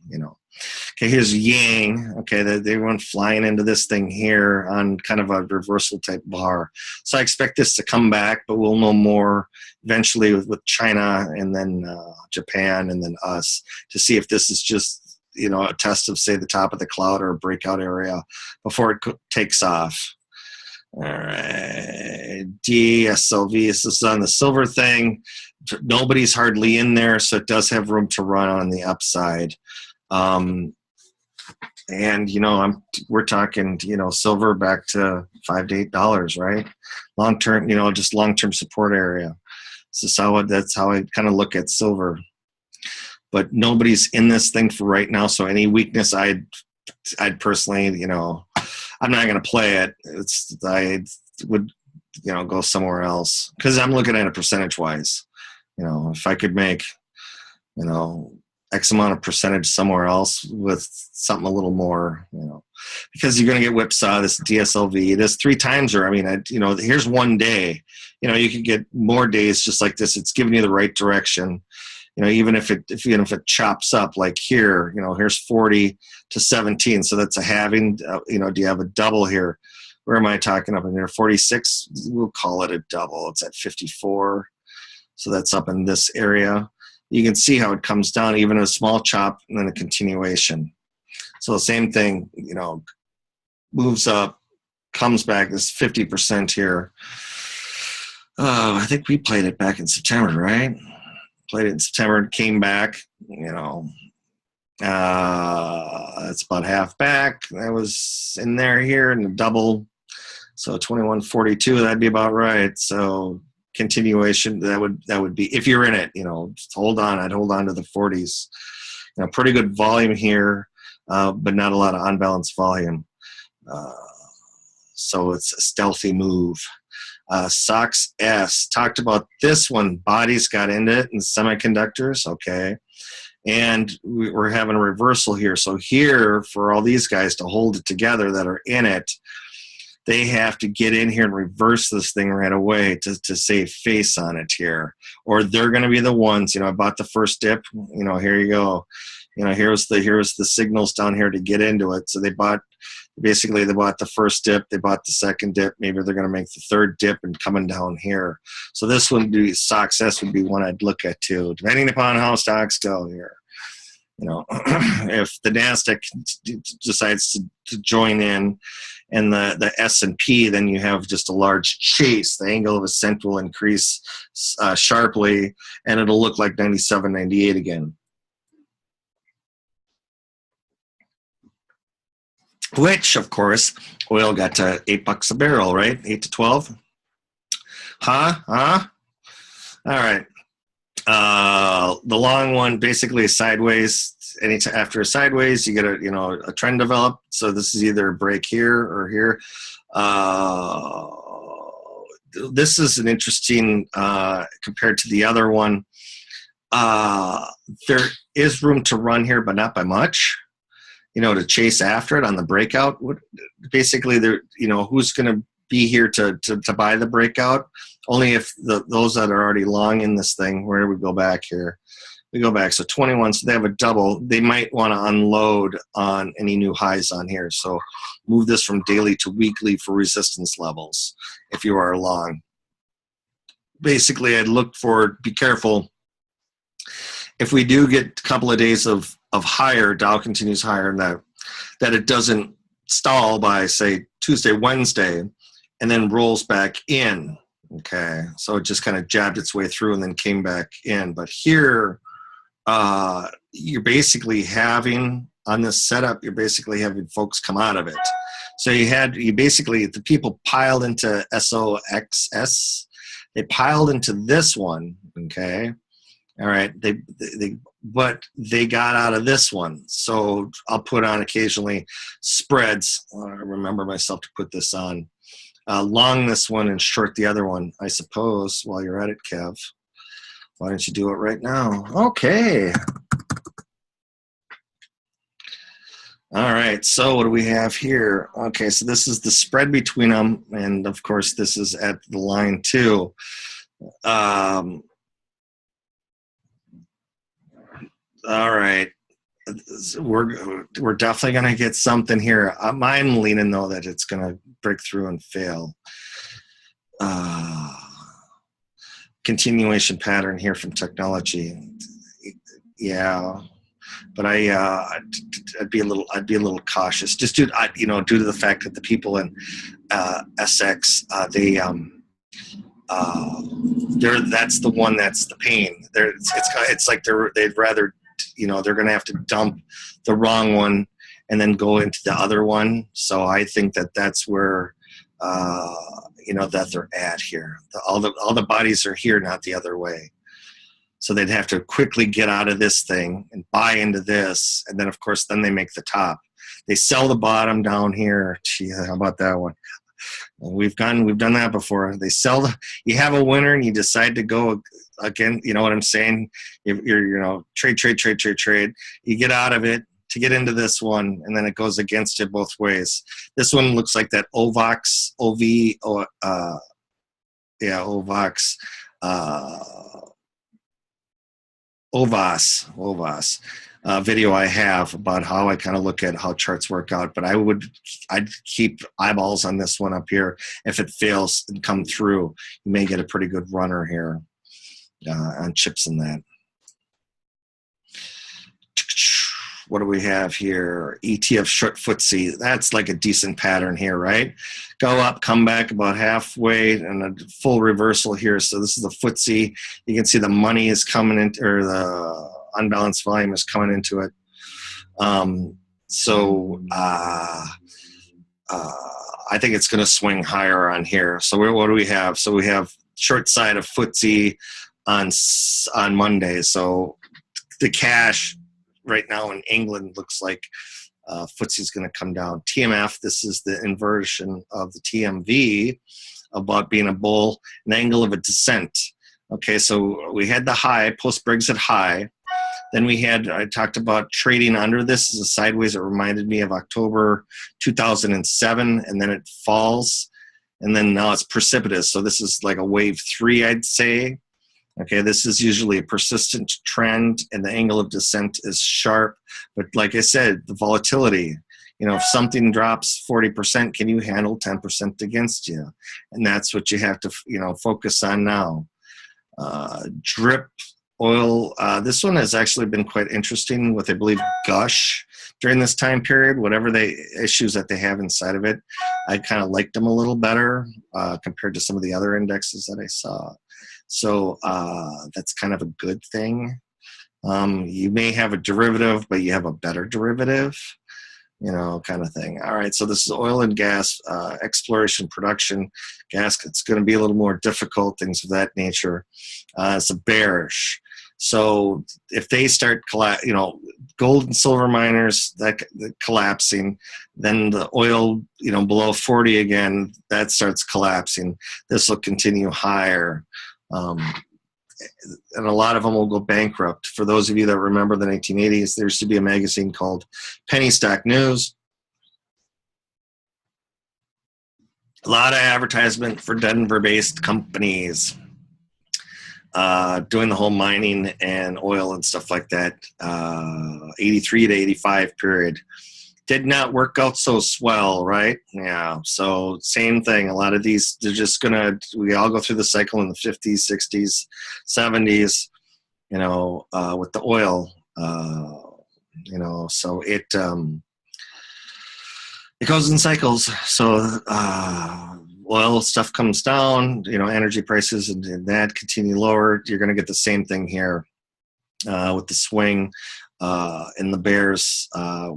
Okay, here's Yang. Okay, they went flying into this thing here on kind of a reversal type bar. So I expect this to come back, but we'll know more eventually with China and then Japan and then us to see if this is just, a test of, say, the top of the cloud or a breakout area before it takes off. All right, DSLV. This is on the silver thing. Nobody's hardly in there, so it does have room to run on the upside. And we're talking, silver back to $5 to $8, right? Long term, just long term support area. So that's how I kind of look at silver. But nobody's in this thing for right now. So any weakness, I'd personally, I'm not going to play it. I would, go somewhere else because I'm looking at it percentage wise. If I could make, X amount of percentage somewhere else with something a little more, because you're going to get whipsaw. This DSLV, it is 3 times, or here's one day. You could get more days just like this. It's giving you the right direction. Even if it chops up like here, here's 40 to 17, so that's a halving. Do you have a double here? Where am I talking up in there? 46. We'll call it a double. It's at 54, so that's up in this area. You can see how it comes down, even a small chop and then a continuation. So the same thing, moves up, comes back. This 50% here. I think we played it back in September, right? Played it in September, came back. It's about half back. I was in there here in the double. So 21.42, that'd be about right. So continuation, that would be, if you're in it, just hold on. I'd hold on to the 40s. Pretty good volume here, but not a lot of unbalanced volume. So it's a stealthy move. SOX S, talked about this one. Bodies got into it in semiconductors, okay. And we're having a reversal here. So here, for all these guys to hold it together that are in it, they have to get in here and reverse this thing right away to save face on it here. Or they're going to be the ones, I bought the first dip, here you go. Here's the signals down here to get into it. So they bought the first dip, they bought the second dip, maybe they're going to make the third dip and coming down here. So this would be, SOX S would be one I'd look at too, depending upon how stocks go here. If the NASDAQ decides to join in and the S&P, then you have just a large chase. The angle of ascent will increase sharply, and it'll look like 97, 98 again. Which, of course, oil got to $8 a barrel, right? 8 to 12. Huh? All right. The long one basically is sideways. After a sideways, you get a trend develop. So this is either a break here or here. This is an interesting compared to the other one. There is room to run here, but not by much. to chase after it on the breakout. Basically, who's going to be here to buy the breakout? Only if those that are already long in this thing. Where do we go back here? We go back. So 21. So they have a double. They might want to unload on any new highs on here. So move this from daily to weekly for resistance levels if you are long. Basically, I'd look for, be careful. If we do get a couple of days of higher, Dow continues higher, that it doesn't stall by, say, Tuesday, Wednesday, and then rolls back in. Okay, so it just kind of jabbed its way through and then came back in. But here, you're basically having, on this setup, you're basically having folks come out of it. So the people piled into SOXS. They piled into this one, okay? All right, but they got out of this one. So I'll put on occasionally spreads. I remember myself to put this on. Long this one and short the other one, I suppose, while you're at it, Kev. Why don't you do it right now? Okay. All right, so what do we have here? Okay, so this is the spread between them, and of course this is at the line too. All right, we're definitely going to get something here. I'm leaning though that it's going to break through and fail. Continuation pattern here from technology. Yeah. But I'd be a little cautious, just due to the fact that the people in SX that's the one that's the pain. It's like they'd rather they're going to have to dump the wrong one and then go into the other one. So I think that's where that they're at here. All the bodies are here, not the other way. So they'd have to quickly get out of this thing and buy into this. And then, of course, then they make the top. They sell the bottom down here. Gee, how about that one? We've done that before. They sell you have a winner and you decide to go again. You know what I'm saying? You're trade. You get out of it to get into this one, and then it goes against you both ways. This one looks like that OVOX video I have about how I kind of look at how charts work out, but I'd keep eyeballs on this one up here. If it fails and come through, you may get a pretty good runner here on chips in that. What do we have here? ETF short FTSE. That's like a decent pattern here, right? Go up, come back about halfway, and a full reversal here. So this is the FTSE. You can see the money is coming in, or the unbalanced volume is coming into it. I think it's going to swing higher on here. So what do we have? So we have short side of FTSE on Monday. So the cash right now in England looks like FTSE is going to come down. TMF, this is the inversion of the TMV about being a bull, an angle of a descent. Okay, so we had the high, post-Brexit high. Then I talked about trading under this as a sideways. It reminded me of October 2007, and then it falls, and then now it's precipitous. So this is like a wave 3, I'd say. Okay, this is usually a persistent trend, and the angle of descent is sharp. But like I said, the volatility, if something drops 40%, can you handle 10% against you? And that's what you have to, focus on now. Drip oil, this one has actually been quite interesting with, I believe, Gush during this time period. Whatever issues that they have inside of it, I kind of liked them a little better compared to some of the other indexes that I saw. So that's kind of a good thing. You may have a derivative, but you have a better derivative, kind of thing. All right, so this is oil and gas, exploration, production, gas. It's going to be a little more difficult, things of that nature. It's a bearish. So if they start, gold and silver miners that collapsing, then the oil, below 40 again, that starts collapsing. This will continue higher. and a lot of them will go bankrupt. For those of you that remember the 1980s, there used to be a magazine called Penny Stock News. A lot of advertisement for Denver-based companies doing the whole mining and oil and stuff like that. 83 to 85 period. Did not work out so swell, right? Yeah, so same thing. A lot of these, they're just we all go through the cycle in the 50s, 60s, 70s, with the oil, so it goes in cycles. So oil stuff comes down, energy prices and that continue lower. You're going to get the same thing here with the swing in the bears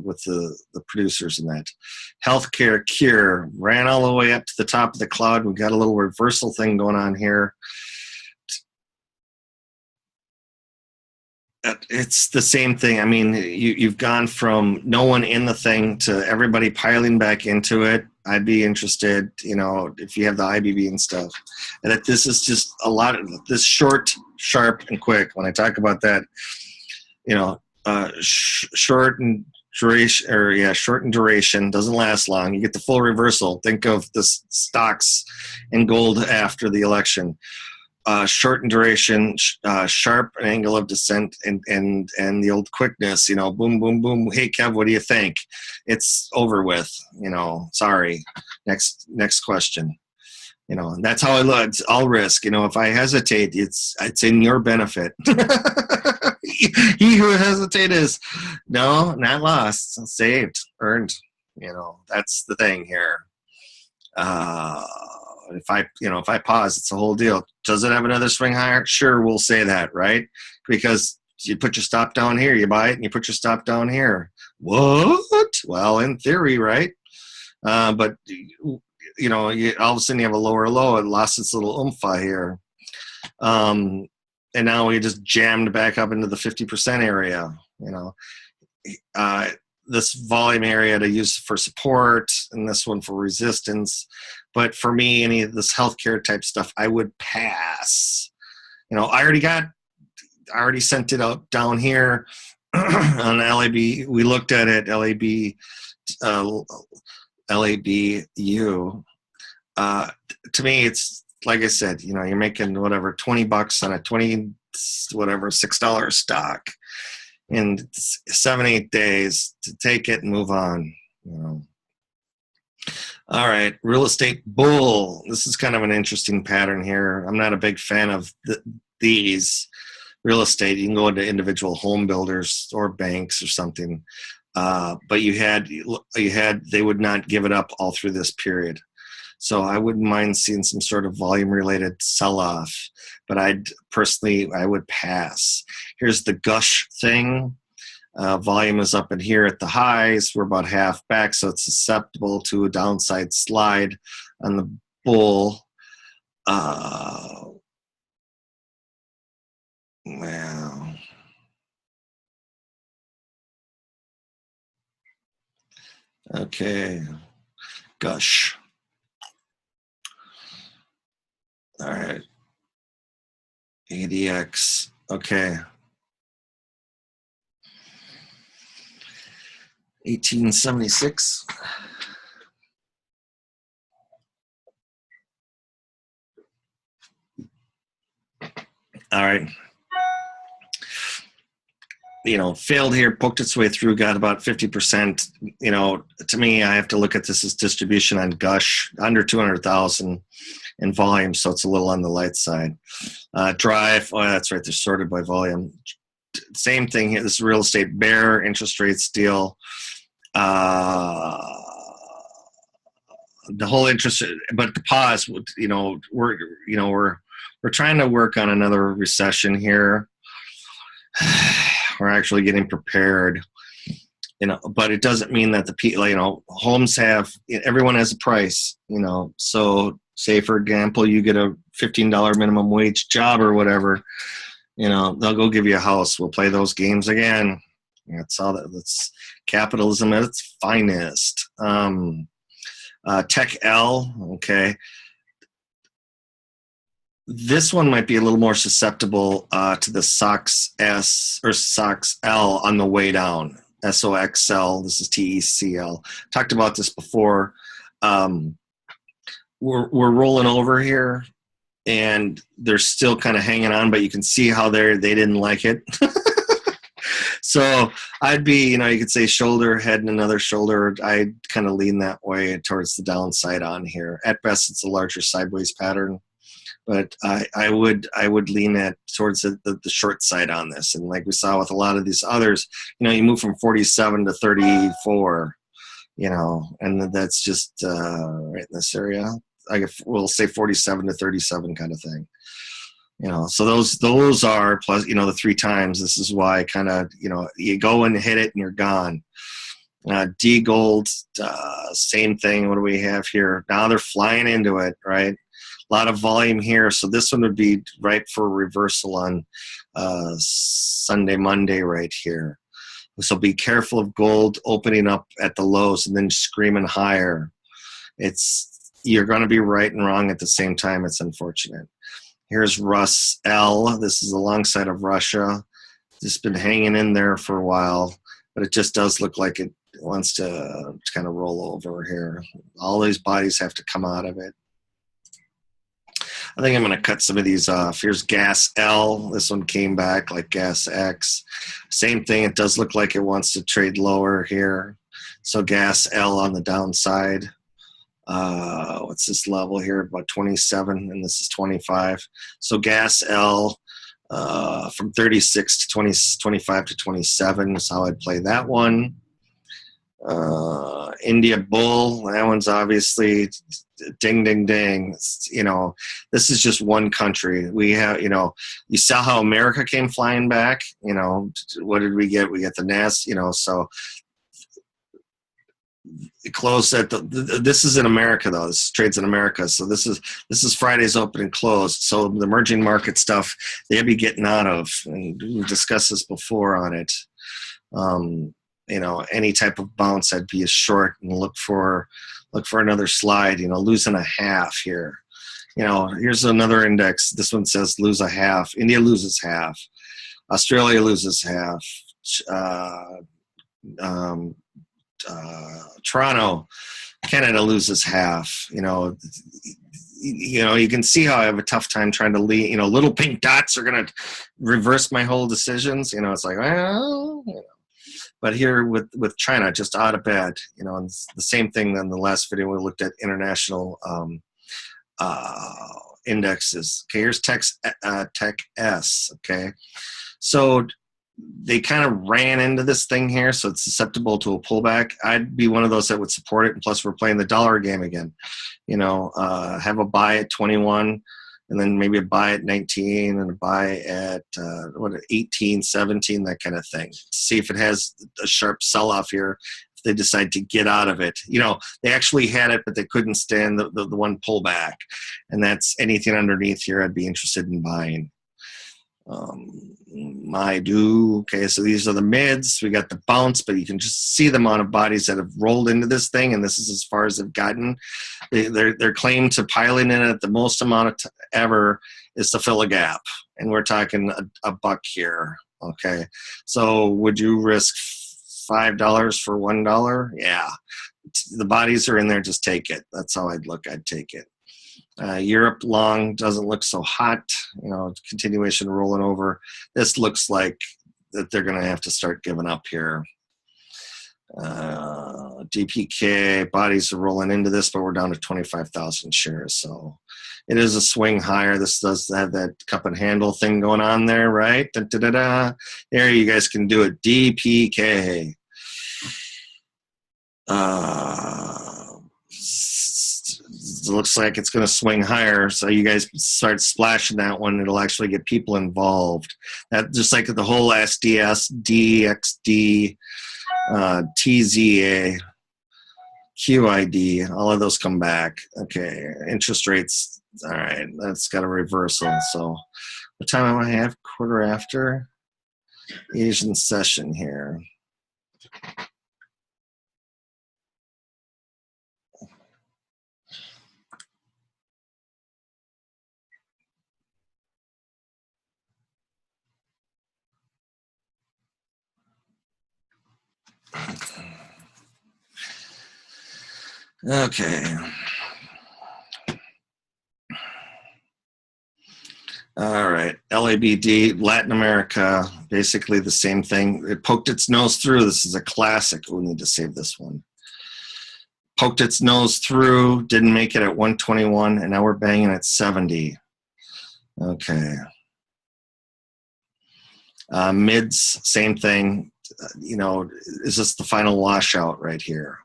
with the producers and that. Healthcare cure ran all the way up to the top of the cloud. We got a little reversal thing going on here. It's the same thing. I mean, you've gone from no one in the thing to everybody piling back into it. I'd be interested, if you have the IBB and stuff. And that this is just a lot of this short, sharp, and quick. When I talk about that, short and duration doesn't last long. You get the full reversal. Think of the stocks and gold after the election. Short in duration, sharp angle of descent, and the old quickness. Boom, boom, boom. Hey, Kev, what do you think? It's over with. Sorry. Next question. And that's how I look. It's all risk. If I hesitate, it's in your benefit. He who hesitates is not lost, saved, earned. That's the thing here. If I pause, it's a whole deal. Does it have another swing higher? Sure, we'll say that, right? Because you put your stop down here, you buy it, and you put your stop down here. What? Well, in theory, right? But all of a sudden you have a lower low. It lost its little oomph here. And now we just jammed back up into the 50% area, this volume area to use for support and this one for resistance. But for me, any of this healthcare type stuff, I would pass. I already sent it out down here on LAB. We looked at it, LABU. To me, it's like I said, you're making whatever $20 on a $6 stock in 7-8 days to take it and move on. All right, real estate bull. This is kind of an interesting pattern here. I'm not a big fan of these real estate. You can go into individual home builders or banks or something, but you had they would not give it up all through this period. So I wouldn't mind seeing some sort of volume-related sell-off, but I would pass. Here's the gush thing. Volume is up in here at the highs. We're about half back, so it's susceptible to a downside slide on the bull. Wow. Okay. Gush. All right. ADX. Okay. 1876. All right. Failed here, poked its way through, got about 50%. To me, I have to look at this as distribution on Gush, under 200,000 in volume, so it's a little on the light side. Drive, that's right, they're sorted by volume. Same thing here. This is real estate bear, interest rate steal. The whole interest, but the pause. We're trying to work on another recession here. We're actually getting prepared, but it doesn't mean that homes everyone has a price, so say for example, you get a $15 minimum wage job or whatever, they'll go give you a house. We'll play those games again. That's capitalism at its finest. Tech L, okay. This one might be a little more susceptible to the SOX S or SOX L on the way down. SOXL. This is TECL. Talked about this before. We're rolling over here, and they're still kind of hanging on, but you can see how they didn't like it. So I'd be, you could say shoulder, head, and another shoulder. I'd kind of lean that way towards the downside on here. At best, it's a larger sideways pattern, but I would lean it towards the short side on this. And like we saw with a lot of these others, you move from 47 to 34, and that's just right in this area. We'll say 47 to 37 kind of thing. So those are plus, the 3 times. This is why kind of, you go and hit it and you're gone. D gold, same thing. What do we have here? Now they're flying into it, right? A lot of volume here. So this one would be ripe for reversal on Sunday, Monday right here. So be careful of gold opening up at the lows and then screaming higher. You're going to be right and wrong at the same time. It's unfortunate. Here's Russ L. This is alongside of Russia. Just been hanging in there for a while, but it just does look like it wants to kind of roll over here. All these bodies have to come out of it. I think I'm going to cut some of these off. Here's Gas L. This one came back like Gas X. Same thing. It does look like it wants to trade lower here. So Gas L on the downside. What's this level here? About 27, and this is 25. So Gas L from 36 to 25 to 27 is how I'd play that one. India Bull, that one's obviously ding, ding, ding. This is just one country. We have, you saw how America came flying back. What did we get? We get the NAS, so it closed at this is in America though. This trades in America. So this is Friday's open and close. So the emerging market stuff they'd be getting out of, and we discussed this before on it. Any type of bounce, I'd be a short and look for another slide, losing a half here. Here's another index. This one says lose a half. India loses half. Australia loses half. Toronto, Canada loses half. You can see how I have a tough time trying to lead. Little pink dots are going to reverse my whole decisions. It's like, well, But here with China, just out of bed, and it's the same thing in the last video we looked at international indexes. Okay, here's Tech S. Okay, so they kind of ran into this thing here, so it's susceptible to a pullback. I'd be one of those that would support it, and plus we're playing the dollar game again. Have a buy at 21, and then maybe a buy at 19 and a buy at 18, 17, that kind of thing. See if it has a sharp sell-off here, if they decide to get out of it. They actually had it, but they couldn't stand the one pullback, and that's anything underneath here I'd be interested in buying. Okay, so these are the mids. We got the bounce, but you can just see the amount of bodies that have rolled into this thing, and this is as far as they've gotten. Their claim to piling in it the most amount of ever is to fill a gap, and we're talking a buck here. Okay, so would you risk $5 for $1? Yeah, the bodies are in there. Just take it. That's how I'd look. I'd take it. Europe long doesn't look so hot, continuation rolling over. This looks like that they're going to have to start giving up here. DPK bodies are rolling into this, but we're down to 25,000 shares. So it is a swing higher. This does have that cup and handle thing going on there, right? Da, da, da, da. There, you guys can do it. DPK. It looks like it's going to swing higher, so you guys start splashing that one. It'll actually get people involved. That just like the whole SDS, DXD, TZA, QID, all of those come back. Okay, interest rates. All right, that's got a reversal. So, what time am I have? Quarter after Asian session here. Okay. All right. LABD, Latin America, basically the same thing. It poked its nose through. This is a classic. We need to save this one. Poked its nose through, didn't make it at 121, and now we're banging at 70. Okay. Mids, same thing. You know, is this the final washout right here?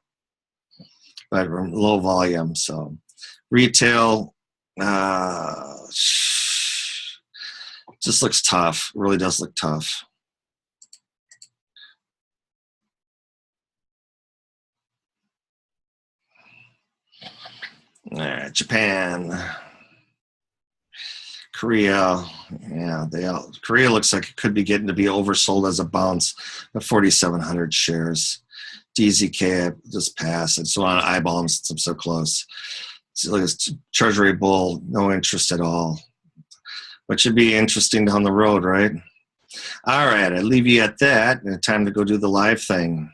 But low volume, so retail just looks tough. Really does look tough. All right, Japan, Korea, yeah, Korea looks like it could be getting to be oversold as a bounce at 4,700 shares. DZK just passed. I just want to eyeball them since I'm so close. So look, it's Treasury Bull, no interest at all. But should be interesting down the road, right? All right, I leave you at that. Time to go do the live thing.